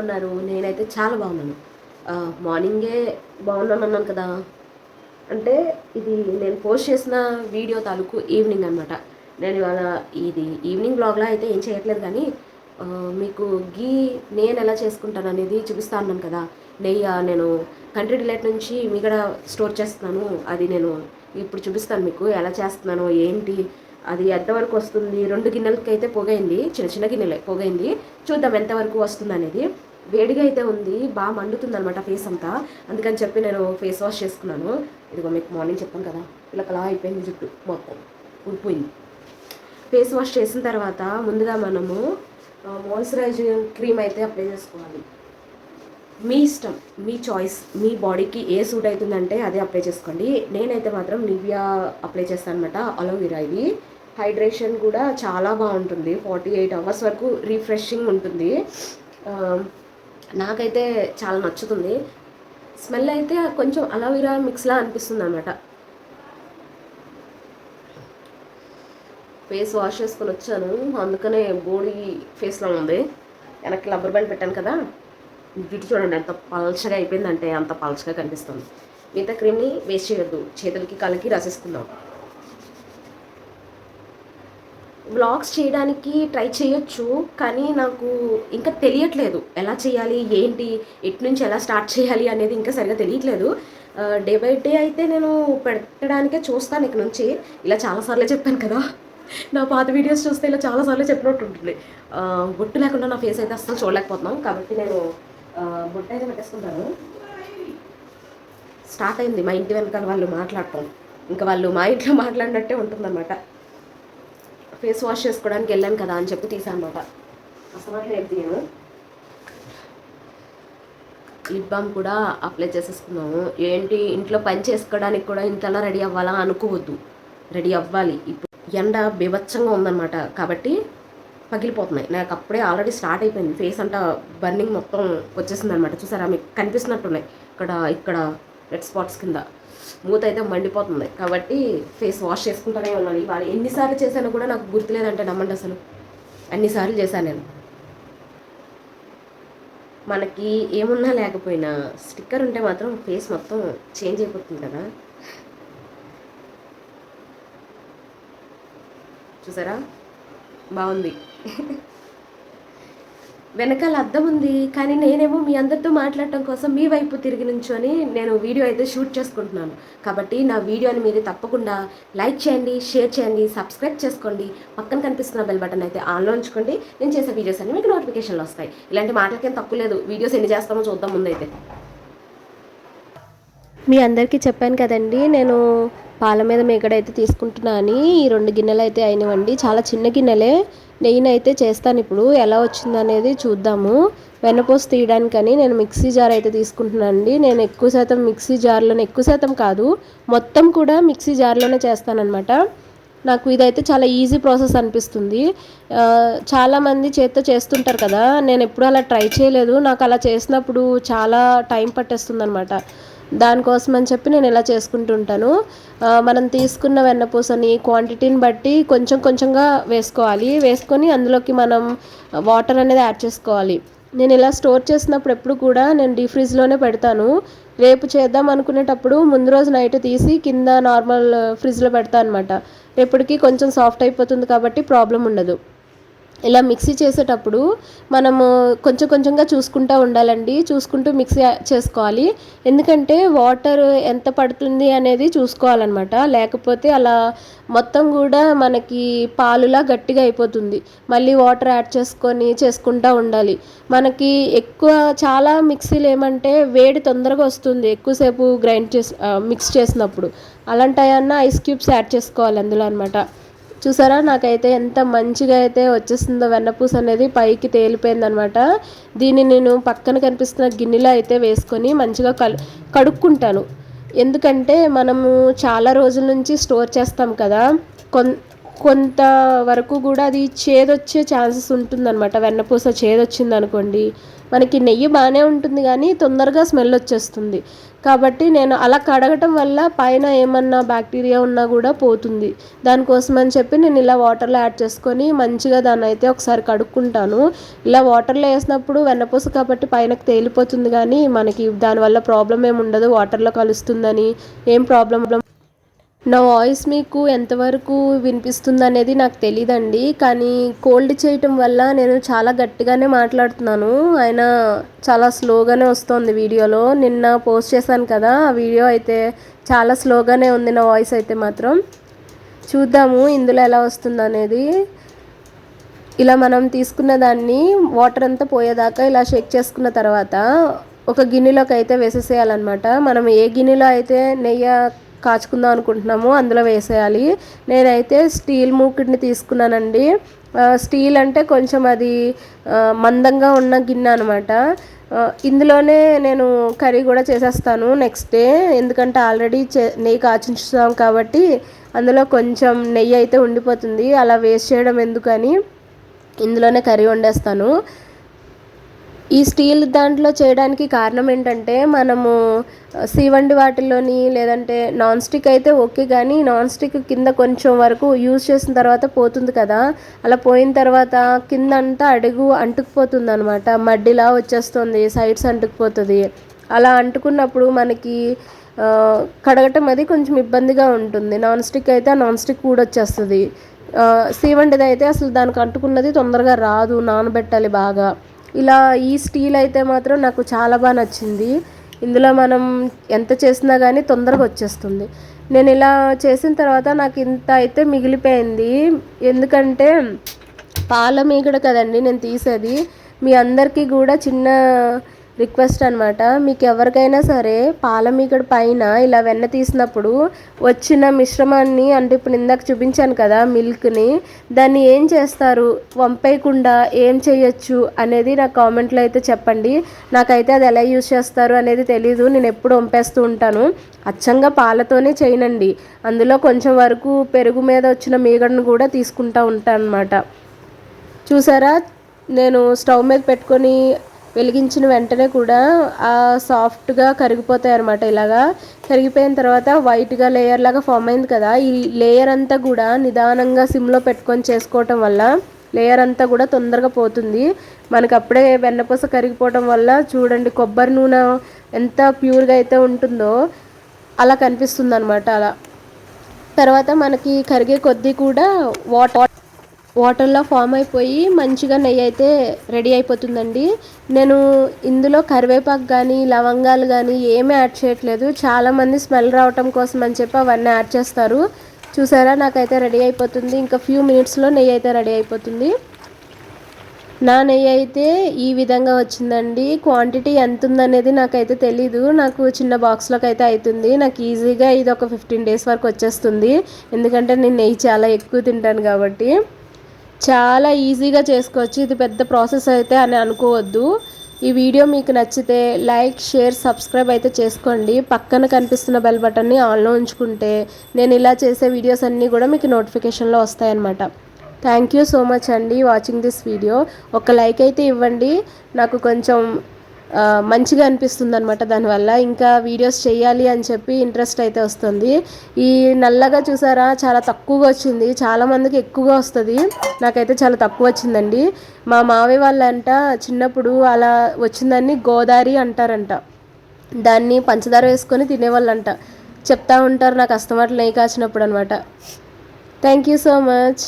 ఉన్నారు? నేనైతే చాలా బాగున్నాను. మార్నింగే బాగున్నాను అన్నాను కదా! అంటే ఇది నేను పోస్ట్ చేసిన వీడియో తాలూకు ఈవినింగ్ అనమాట. నేను ఇవాళ ఇది ఈవినింగ్ వ్లాగ్‌లా అయితే ఏం చేయట్లేదు కానీ మీకు నేనెలా చేసుకుంటాననేది చూపిస్తా అన్నాను కదా! నేను కంట్రీ డిలైట్ నుంచి మీగడ స్టోర్ చేస్తున్నాను. అది నేను ఇప్పుడు చూపిస్తాను మీకు ఎలా చేస్తున్నానో, ఏంటి, అది ఎంతవరకు వస్తుంది. 2 గిన్నెలకైతే పొగైంది. చిన్న చిన్న గిన్నెలే పొగైంది. చూద్దాం ఎంతవరకు వస్తుందనేది. వేడిగా అయితే ఉంది. బాగా మండుతుందనమాట ఫేస్ అంతా. అందుకని చెప్పి నేను ఫేస్ వాష్ చేసుకున్నాను. ఇదిగో మీకు మార్నింగ్ చెప్పాను కదా, ఇలా అయిపోయింది జుట్టు మొత్తం ఊడిపోయింది. ఫేస్ వాష్ చేసిన తర్వాత ముందుగా మనము మాయిశ్చరైజింగ్ క్రీమ్ అయితే అప్లై చేసుకోవాలి. మీ ఇష్టం, మీ చాయిస్, మీ బాడీకి ఏ సూట్ అవుతుందంటే అదే అప్లై చేసుకోండి. నేనైతే మాత్రం నివియా అప్లై చేస్తాను అనమాట. అలోవెరా ఇది హైడ్రేషన్ కూడా చాలా బాగుంటుంది. 48 అవర్స్ వరకు రిఫ్రెషింగ్ ఉంటుంది. నాకైతే చాలా నచ్చుతుంది. స్మెల్ అయితే కొంచెం అలోవెరా మిక్స్లా అనిపిస్తుంది అనమాట. ఫేస్ వాష్ చేసుకొని వచ్చాను, అందుకనే బాడీ ఫేస్లో ఉంది. వెనక్కి రబ్బర్ బ్యాండ్ పెట్టాను కదా, జుట్టు చూడండి ఎంత పల్చగా అయిపోయిందంటే అంత పల్చగా కనిపిస్తుంది. మిగతా క్రీమ్ని వేస్ట్ చేయొద్దు, చేతులకి కళ్ళకి రాసేసుకుందాం. వ్లాగ్స్ చేయడానికి ట్రై చేయొచ్చు, కానీ నాకు ఇంకా తెలియట్లేదు ఎలా చేయాలి, ఏంటి, ఎటు నుంచి ఎలా స్టార్ట్ చేయాలి అనేది ఇంకా సరిగా తెలియట్లేదు. డే బై డే అయితే నేను పెట్టడానికే చూస్తాను ఇక నుంచి. ఇలా చాలాసార్లు చెప్పాను కదా, నా పాత వీడియోస్ చూస్తే ఇలా చాలాసార్లు చెప్పినట్టు ఉంటుంది. బొట్టు లేకుండా నా ఫేస్ అయితే అస్సలు చూడలేకపోతున్నాం, కాబట్టి నేను బొట్టు అయితే పెట్టేసుకుంటాను. స్టార్ట్ అయింది మా ఇంటి వెనకాల వాళ్ళు మాట్లాడటం. ఇంకా వాళ్ళు మా ఇంట్లో మాట్లాడినట్టే ఉంటుందన్నమాట. ఫేస్ వాష్ చేసుకోవడానికి వెళ్ళాను కదా అని చెప్పి తీసాను అనమాట. అసలు ఏం తీయను. లిప్ బామ్ కూడా అప్లై చేసేసుకున్నాము. ఏంటి ఇంట్లో పని చేసుకోవడానికి కూడా ఇంతలా రెడీ అవ్వాలా అనుకోవద్దు, రెడీ అవ్వాలి. ఇప్పుడు ఎండ బీభత్సంగా ఉందన్నమాట, కాబట్టి పగిలిపోతున్నాయి. నాకు అప్పుడే ఆల్రెడీ స్టార్ట్ అయిపోయింది. ఫేస్ అంతా బర్నింగ్ మొత్తం వచ్చేసింది అనమాట. చూసారా, మీకు కనిపిస్తున్నట్టున్నాయి ఇక్కడ రెడ్ స్పాట్స్ కింద. మూత అయితే మండిపోతుంది. కాబట్టి ఫేస్ వాష్ చేసుకుంటూనే ఉన్నాను. ఇవాళ ఎన్నిసార్లు చేశానో కూడా నాకు గుర్తులేదంటే నమ్మండి, అసలు అన్నిసార్లు చేశాను నేను. మనకి ఏమున్నా లేకపోయినా స్టిక్కర్ ఉంటే మాత్రం ఫేస్ మొత్తం చేంజ్ అయిపోతుంది కదా. చూసారా, బాగుంది. వెనకాల అద్దం ఉంది, కానీ నేనేమో మీ అందరితో మాట్లాడటం కోసం మీ వైపు తిరిగి నుంచొని నేను వీడియో అయితే షూట్ చేసుకుంటున్నాను. కాబట్టి నా వీడియోని మీరు తప్పకుండా లైక్ చేయండి, షేర్ చేయండి, సబ్స్క్రైబ్ చేసుకోండి. పక్కన కనిపిస్తున్న బెల్ బటన్ అయితే ఆన్లో ఉంచుకోండి. నేను చేసే వీడియోస్ అన్ని మీకు నోటిఫికేషన్లు వస్తాయి. ఇలాంటి మాటలకేం తక్కువ లేదు. వీడియోస్ ఎన్ని చేస్తామో చూద్దాం ముందైతే. మీ అందరికీ చెప్పాను కదండి, నేను పాల మీద మీగడైతే తీసుకుంటున్నా అని. ఈ 2 గిన్నెలు అయితే అయినవండి, చాలా చిన్న గిన్నెలే. నెయ్యినైతే చేస్తాను ఇప్పుడు. ఎలా వచ్చిందనేది చూద్దాము. వెన్నపూస తీయడానికని నేను మిక్సీ జార్ అయితే తీసుకుంటున్నాను అండి. నేను ఎక్కువ శాతం మిక్సీ జార్లోనే, ఎక్కువ శాతం కాదు మొత్తం కూడా మిక్సీ జార్లోనే చేస్తానన్నమాట. నాకు ఇదైతే చాలా ఈజీ ప్రాసెస్ అనిపిస్తుంది. చాలామంది చేత్తో చేస్తుంటారు కదా, నేను ఎప్పుడూ అలా ట్రై చేయలేదు. నాకు అలా చేసినప్పుడు చాలా టైం పట్టేస్తుంది అనమాట. దానికోసం అని చెప్పి నేను ఇలా చేసుకుంటూ ఉంటాను. మనం తీసుకున్న వెన్నపూసని క్వాంటిటీని బట్టి కొంచెం కొంచెంగా వేసుకొని అందులోకి మనం వాటర్ అనేది యాడ్ చేసుకోవాలి. నేను ఇలా స్టోర్ చేసినప్పుడు ఎప్పుడు కూడా నేను డీప్ ఫ్రిడ్జ్లోనే పెడతాను. రేపు చేద్దాం అనుకునేటప్పుడు ముందు రోజు నైట్ తీసి కింద నార్మల్ ఫ్రిడ్జ్లో పెడతాను అనమాట. రేపటికి కొంచెం సాఫ్ట్ అయిపోతుంది కాబట్టి ప్రాబ్లం ఉండదు. ఇలా మిక్సీ చేసేటప్పుడు మనము కొంచెం కొంచెంగా చూసుకుంటూ ఉండాలండి. చూసుకుంటూ మిక్సీ చేసుకోవాలి. ఎందుకంటే వాటర్ ఎంత పడుతుంది అనేది చూసుకోవాలన్నమాట. లేకపోతే అలా మొత్తం కూడా మనకి పాలులా గట్టిగా అయిపోతుంది. మళ్ళీ వాటర్ యాడ్ చేసుకుంటూ ఉండాలి. మనకి చాలా మిక్సీలు ఏమంటే వేడి తొందరగా వస్తుంది ఎక్కువసేపు మిక్స్ చేసినప్పుడు. అలాంటి ఐస్ క్యూబ్స్ యాడ్ చేసుకోవాలి అందులో అనమాట. చూసారా, నాకైతే ఎంత మంచిగా అయితే వచ్చేసిందో వెన్నపూస అనేది పైకి తేలిపోయిందనమాట. దీన్ని నేను పక్కన కనిపిస్తున్న గిన్నెలో అయితే వేసుకొని మంచిగా కడుక్కుంటాను. ఎందుకంటే మనము చాలా రోజుల నుంచి స్టోర్ చేస్తాం కదా, కొంత వరకు కూడా అది చేదొచ్చే ఛాన్సెస్ ఉంటుందన్నమాట. వెన్నపూస చేదొచ్చింది అనుకోండి, మనకి నెయ్యి బాగానే ఉంటుంది కానీ తొందరగా స్మెల్ వచ్చేస్తుంది. కాబట్టి నేను అలా కడగటం వల్ల పైన ఏమన్నా బ్యాక్టీరియా ఉన్నా కూడా పోతుంది. దానికోసం అని చెప్పి నేను ఇలా వాటర్లో యాడ్ చేసుకొని మంచిగా దాన్ని అయితే ఒకసారి కడుక్కుంటాను. ఇలా వాటర్లో వేసినప్పుడు వెన్నపూస కాబట్టి పైనకి తేలిపోతుంది, కానీ మనకి దానివల్ల ప్రాబ్లం ఏమి ఉండదు. వాటర్లో కలుస్తుందని ఏం ప్రాబ్లం. నా వాయిస్ మీకు ఎంతవరకు వినిపిస్తుంది అనేది నాకు తెలియదండి, కానీ కోల్డ్ చేయటం వల్ల నేను చాలా గట్టిగానే మాట్లాడుతున్నాను, అయినా చాలా స్లోగానే వస్తుంది వీడియోలో. నిన్న పోస్ట్ చేశాను కదా, ఆ వీడియో అయితే చాలా స్లోగానే ఉంది నా వాయిస్ అయితే మాత్రం. చూద్దాము ఇందులో ఎలా వస్తుంది అనేది. ఇలా మనం తీసుకున్న దాన్ని వాటర్ అంతా పోయేదాకా ఇలా షేక్ చేసుకున్న తర్వాత ఒక గిన్నెలోకి అయితే వేసేసేయాలన్నమాట. మనం ఏ గిన్నెలో అయితే నెయ్యి కాచుకుందాం అనుకుంటున్నామో అందులో వేసేయాలి. నేనైతే స్టీల్ మూకుడిని తీసుకున్నానండి. స్టీల్ అంటే కొంచెం అది మందంగా ఉన్న గిన్నె అనమాట. ఇందులోనే నేను కర్రీ కూడా చేసేస్తాను నెక్స్ట్ డే, ఎందుకంటే ఆల్రెడీ నెయ్యి కాచుంచుతాం కాబట్టి అందులో కొంచెం నెయ్యి అయితే ఉండిపోతుంది. అలా వేస్ట్ చేయడం ఎందుకని ఇందులోనే కర్రీ వండేస్తాను. ఈ స్టీల్ దాంట్లో చేయడానికి కారణం ఏంటంటే, మనము సీవండి వాటిల్లోని లేదంటే నాన్ స్టిక్ అయితే ఓకే, కానీ నాన్ స్టిక్ కింద కొంచెం వరకు యూజ్ చేసిన తర్వాత పోతుంది కదా, అలా పోయిన తర్వాత కింద అంతా అడుగు అంటుకుపోతుంది అనమాట. మడ్డిలా వచ్చేస్తుంది, సైడ్స్ అంటుకుపోతుంది. అలా అంటుకున్నప్పుడు మనకి కడగటం అది కొంచెం ఇబ్బందిగా ఉంటుంది. నాన్ స్టిక్ అయితే ఆ నాన్ స్టిక్ కూడా వచ్చేస్తుంది. సీవండిది అయితే అసలు దానికి అంటుకున్నది తొందరగా రాదు, నానబెట్టాలి బాగా. ఇలా ఈ స్టీల్ అయితే మాత్రం నాకు చాలా బాగా నచ్చింది. ఇందులో మనం ఎంత చేసినా కానీ తొందరగా వచ్చేస్తుంది. నేను ఇలా చేసిన తర్వాత నాకు ఇంత అయితే మిగిలిపోయింది, ఎందుకంటే పాల మీగడ కదండి నేను తీసేది. మీ అందరికీ కూడా చిన్న రిక్వెస్ట్ అనమాట, మీకు ఎవరికైనా సరే పాల మీగడ పైన ఇలా వెన్న తీసినప్పుడు వచ్చిన మిశ్రమాన్ని, అంటే ఇప్పుడు ఇందాక చూపించాను కదా మిల్క్ని, దాన్ని ఏం చేస్తారు, వంపేయకుండా ఏం చేయొచ్చు అనేది నాకు కామెంట్లో అయితే చెప్పండి. నాకైతే అది ఎలా యూజ్ చేస్తారు అనేది తెలీదు, నేను ఎప్పుడు వంపేస్తూ ఉంటాను. అచ్చంగా పాలతోనే చేయనండి, అందులో కొంచెం వరకు పెరుగు మీద వచ్చిన మీగడను కూడా తీసుకుంటూ ఉంటాను అనమాట. చూసారా, నేను స్టవ్ మీద పెట్టుకొని వెలిగించిన వెంటనే కూడా సాఫ్ట్గా కరిగిపోతాయి అనమాట. ఇలాగా కరిగిపోయిన తర్వాత వైట్గా లేయర్ లాగా ఫామ్ అయింది కదా, ఈ లేయర్ అంతా కూడా నిదానంగా సిమ్లో పెట్టుకొని చేసుకోవటం వల్ల లేయర్ అంతా కూడా తొందరగా పోతుంది. మనకు అప్పుడే వెన్నపూస కరిగిపోవటం వల్ల చూడండి కొబ్బరి నూనె ఎంత ప్యూర్గా అయితే ఉంటుందో అలా కనిపిస్తుంది అనమాట. అలా తర్వాత మనకి కరిగే కొద్దీ కూడా వాటర్లో ఫామ్ అయిపోయి మంచిగా నెయ్యి అయితే రెడీ అయిపోతుందండి. నేను ఇందులో కరివేపాకు కానీ లవంగాలు కానీ ఏమీ యాడ్ చేయట్లేదు. చాలామంది స్మెల్ రావటం కోసం అని చెప్పి అవన్నీ యాడ్ చేస్తారు. చూసారా, నాకైతే రెడీ అయిపోతుంది. ఇంకా ఫ్యూ మినిట్స్లో నెయ్యి అయితే రెడీ అయిపోతుంది. నా నెయ్యి అయితే ఈ విధంగా వచ్చిందండి. క్వాంటిటీ ఎంత ఉందనేది నాకైతే తెలీదు, నాకు చిన్న బాక్స్లోకి అయితే అవుతుంది. నాకు ఈజీగా ఇది ఒక 15 days వరకు వచ్చేస్తుంది, ఎందుకంటే నేను నెయ్యి చాలా ఎక్కువ తింటాను కాబట్టి. చాలా ఈజీగా చేసుకోవచ్చు, ఇది పెద్ద ప్రాసెస్ అయితే అని అనుకోవద్దు. ఈ వీడియో మీకు నచ్చితే లైక్, షేర్, సబ్స్క్రైబ్ అయితే చేసుకోండి. పక్కన కనిపిస్తున్న బెల్ బటన్ని ఆన్లో ఉంచుకుంటే నేను ఇలా చేసే వీడియోస్ అన్నీ కూడా మీకు నోటిఫికేషన్లో వస్తాయన్నమాట. థ్యాంక్ యూ సో మచ్ అండి వాచింగ్ దిస్ వీడియో. ఒక లైక్ అయితే ఇవ్వండి, నాకు కొంచెం మంచిగా అనిపిస్తుంది అనమాట. దానివల్ల ఇంకా వీడియోస్ చేయాలి అని చెప్పి ఇంట్రెస్ట్ అయితే వస్తుంది. ఈ నల్లగా చూసారా, చాలా తక్కువగా వచ్చింది, చాలామందికి ఎక్కువగా వస్తుంది, నాకైతే చాలా తక్కువ వచ్చిందండి. మా మావయ్య వాళ్ళంట చిన్నప్పుడు అలా వచ్చిందని గోదారి అంటారంట, దాన్ని పంచదార వేసుకొని తినేవాళ్ళంట. చెప్తా ఉంటారు నాకు అస్తమాట్లు నెయ్యి కాచినప్పుడు అనమాట. Thank you so much.